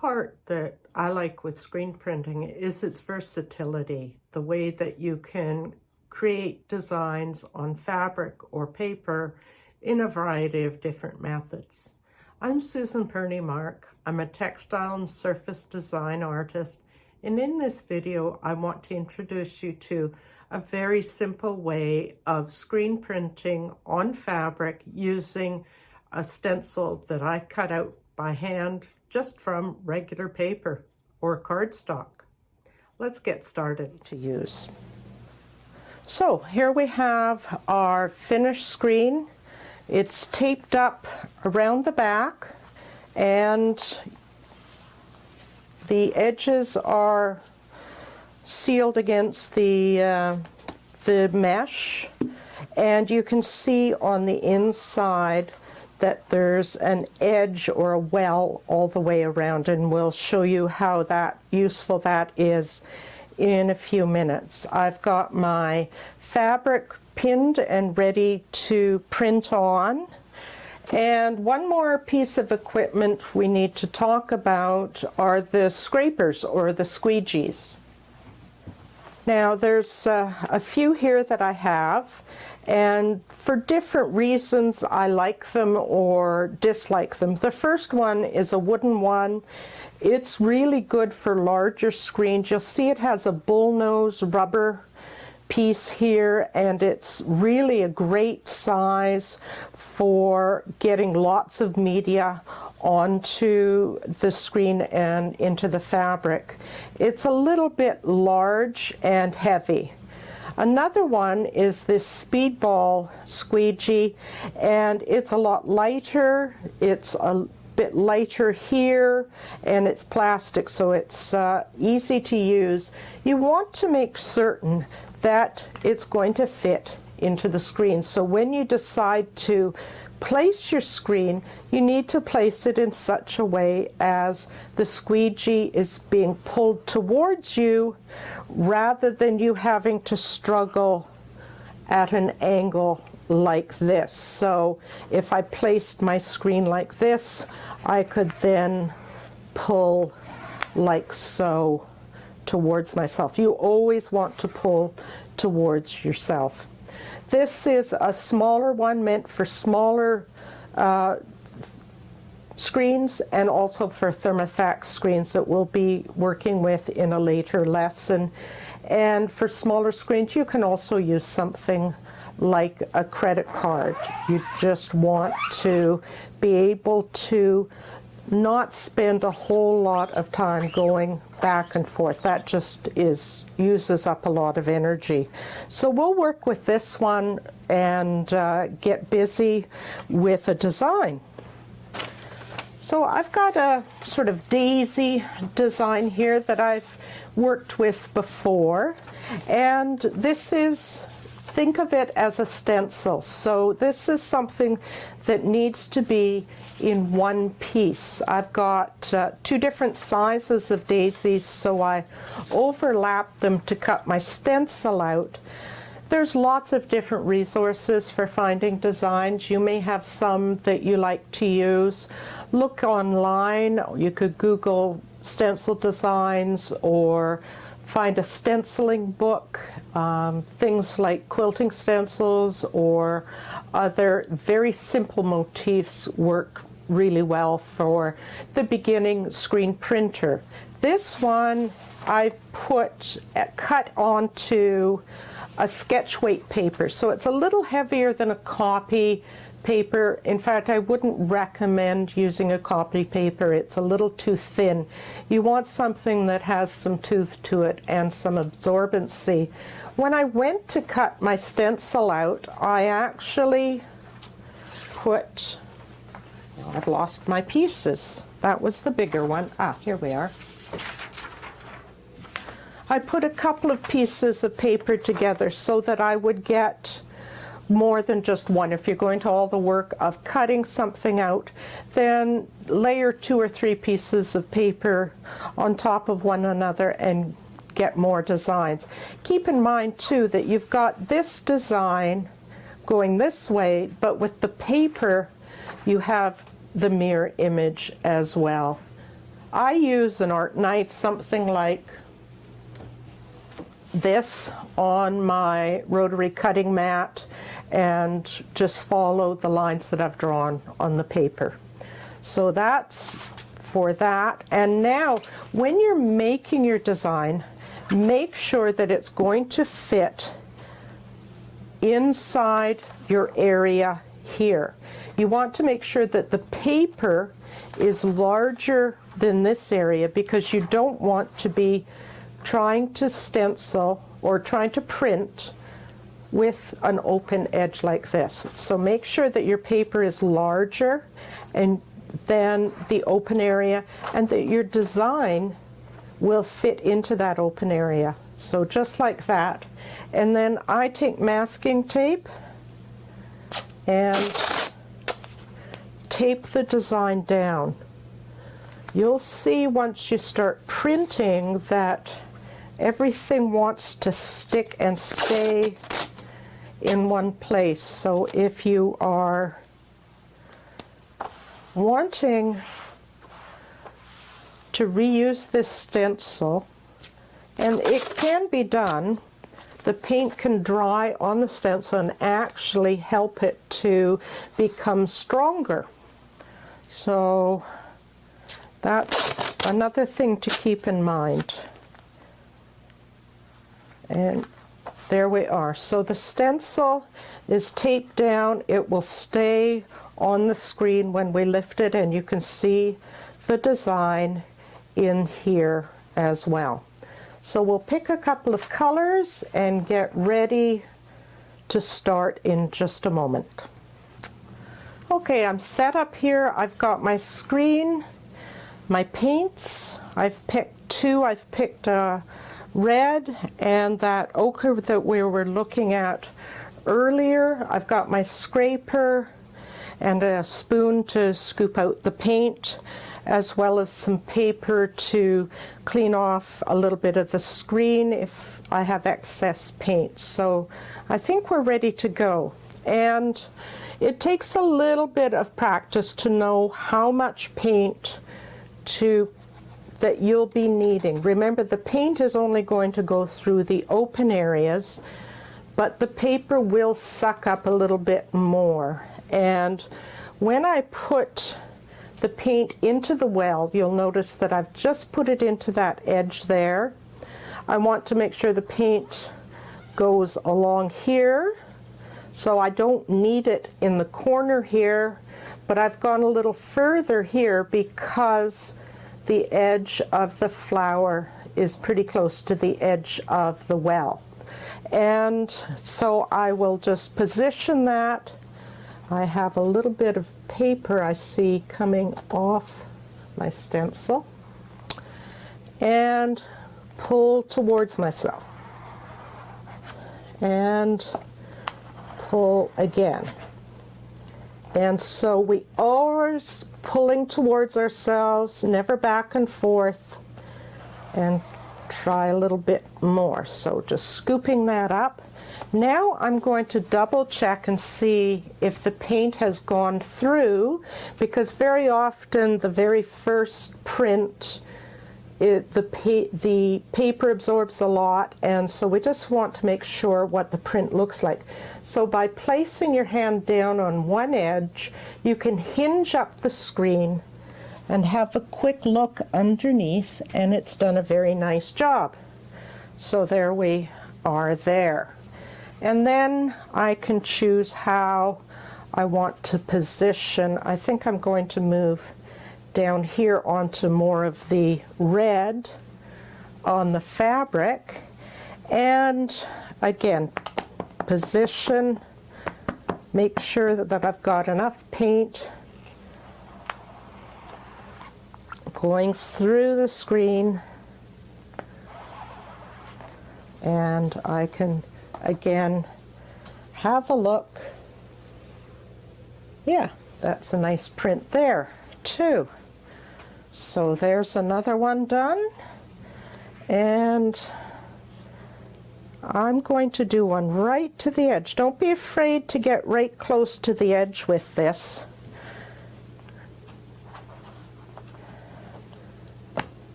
part that I like with screen printing is its versatility, the way that you can create designs on fabric or paper in a variety of different methods. I'm Susan Purney Mark. I'm a textile and surface design artist, and in this video I want to introduce you to a very simple way of screen printing on fabric using a stencil that I cut out by hand just from regular paper or cardstock. Let's get started to use. So here we have our finished screen. It's taped up around the back and the edges are sealed against the mesh, and you can see on the inside that there's an edge or a well all the way around, and we'll show you how useful that is in a few minutes. I've got my fabric pinned and ready to print on. And one more piece of equipment we need to talk about are the scrapers or the squeegees. Now there's a few here that I have, and for different reasons I like them or dislike them. The first one is a wooden one. It's really good for larger screens. You'll see it has a bullnose rubber piece here, and it's really a great size for getting lots of media onto the screen and into the fabric. It's a little bit large and heavy. Another one is this speedball squeegee, and it's a lot lighter. It's a bit lighter here, and it's plastic, so it's easy to use. You want to make certain that it's going to fit into the screen. So when you decide to place your screen, you need to place it in such a way as the squeegee is being pulled towards you rather than you having to struggle at an angle like this. So if I placed my screen like this, I could then pull like so towards myself. You always want to pull towards yourself. This is a smaller one meant for smaller screens, and also for thermofax screens that we'll be working with in a later lesson. And for smaller screens, you can also use something like a credit card. You just want to be able to not spend a whole lot of time going back and forth. That just uses up a lot of energy. So we'll work with this one and get busy with a design. So I've got a sort of daisy design here that I've worked with before, and this is, think of it as a stencil. So this is something that needs to be in one piece. I've got two different sizes of daisies, so I overlap them to cut my stencil out. There's lots of different resources for finding designs. You may have some that you like to use. Look online. You could Google stencil designs or find a stenciling book. Things like quilting stencils or other very simple motifs work really well for the beginning screen printer. This one I've cut onto a sketch weight paper, so it's a little heavier than a copy paper. In fact, I wouldn't recommend using a copy paper. It's a little too thin. You want something that has some tooth to it and some absorbency. When I went to cut my stencil out, I actually put, I've lost my pieces. That was the bigger one. Ah, here we are. I put a couple of pieces of paper together so that I would get more than just one. If you're going to all the work of cutting something out, then layer 2 or 3 pieces of paper on top of one another and get more designs. Keep in mind too that you've got this design going this way, but with the paper you have the mirror image as well. I use an art knife, something like this, on my rotary cutting mat, and just follow the lines that I've drawn on the paper. So that's for that. And now, when you're making your design, make sure that it's going to fit inside your area here. You want to make sure that the paper is larger than this area, because you don't want to be trying to stencil or trying to print with an open edge like this. So make sure that your paper is larger and then the open area, and that your design will fit into that open area. So just like that. And then I take masking tape and tape the design down. You'll see once you start printing that everything wants to stick and stay in one place. So if you are wanting to reuse this stencil, and it can be done, the paint can dry on the stencil and actually help it to become stronger. So that's another thing to keep in mind. And there we are. So the stencil is taped down. It will stay on the screen when we lift it, and you can see the design in here as well. So we'll pick a couple of colors and get ready to start in just a moment. Okay, I'm set up here. I've got my screen, my paints. I've picked two. I've picked red and that ochre that we were looking at earlier. I've got my scraper and a spoon to scoop out the paint, as well as some paper to clean off a little bit of the screen if I have excess paint. So I think we're ready to go. And it takes a little bit of practice to know how much paint that you'll be needing. Remember, the paint is only going to go through the open areas, but the paper will suck up a little bit more. And when I put the paint into the well, you'll notice that I've just put it into that edge there. I want to make sure the paint goes along here, so I don't need it in the corner here, but I've gone a little further here because the edge of the flower is pretty close to the edge of the well. And so I will just position that. I have a little bit of paper I see coming off my stencil, and pull towards myself and pull again. And so we always pulling towards ourselves, never back and forth, and try a little bit more. So just scooping that up. Now I'm going to double check and see if the paint has gone through, because very often the very first print, the paper absorbs a lot, and so we just want to make sure what the print looks like. So by placing your hand down on one edge, you can hinge up the screen and have a quick look underneath, and it's done a very nice job. So there we are there. And then I can choose how I want to position. I think I'm going to move down here onto more of the red on the fabric. And again, position, make sure that I've got enough paint going through the screen, and I can again have a look. Yeah, that's a nice print there too. So there's another one done, and I'm going to do one right to the edge. Don't be afraid to get right close to the edge with this.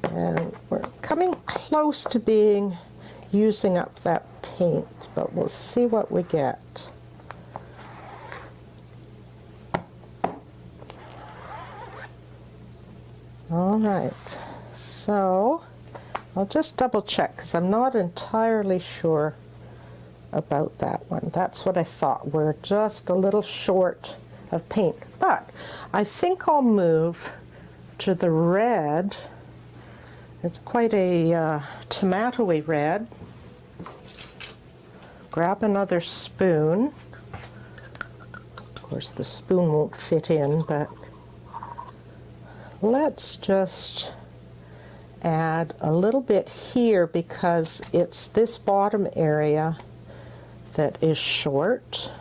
And we're coming close to using up that paint, but we'll see what we get. All right, so I'll just double check because I'm not entirely sure about that one. That's what I thought. We're just a little short of paint, but I think I'll move to the red. It's quite a tomato-y red. Grab another spoon. Of course, the spoon won't fit in, but let's just add a little bit here because it's this bottom area that is short,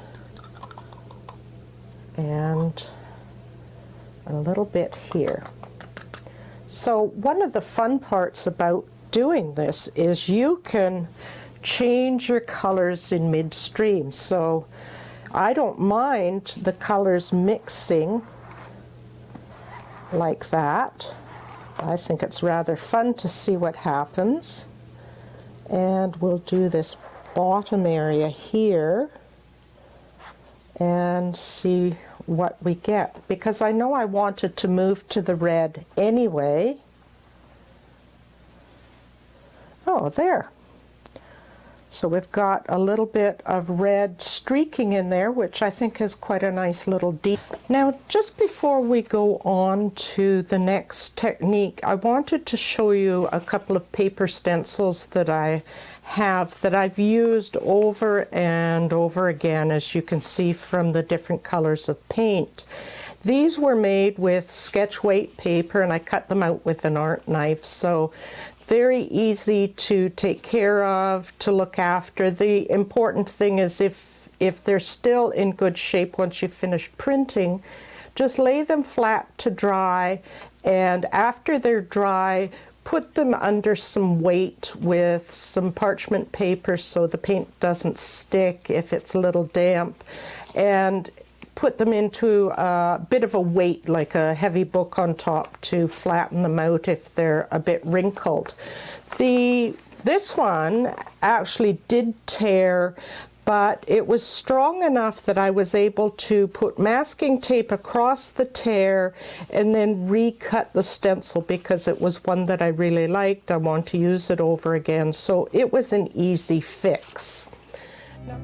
and a little bit here. So one of the fun parts about doing this is you can change your colors in midstream. So I don't mind the colors mixing like that. I think it's rather fun to see what happens. And we'll do this bottom area here and see what we get, because I know I wanted to move to the red anyway. Oh, there. So we've got a little bit of red streaking in there, which I think is quite a nice little detail. Now, just before we go on to the next technique, I wanted to show you a couple of paper stencils that I have that I've used over and over again, as you can see from the different colors of paint. These were made with sketch weight paper, and I cut them out with an art knife, so very easy to take care of, to look after. The important thing is if they're still in good shape once you finish printing, just lay them flat to dry, and after they're dry, put them under some weight with some parchment paper so the paint doesn't stick if it's a little damp, and put them into a bit of a weight, like a heavy book on top, to flatten them out if they're a bit wrinkled. This one actually did tear, but it was strong enough that I was able to put masking tape across the tear and then recut the stencil because it was one that I really liked. I want to use it over again, so it was an easy fix. Now,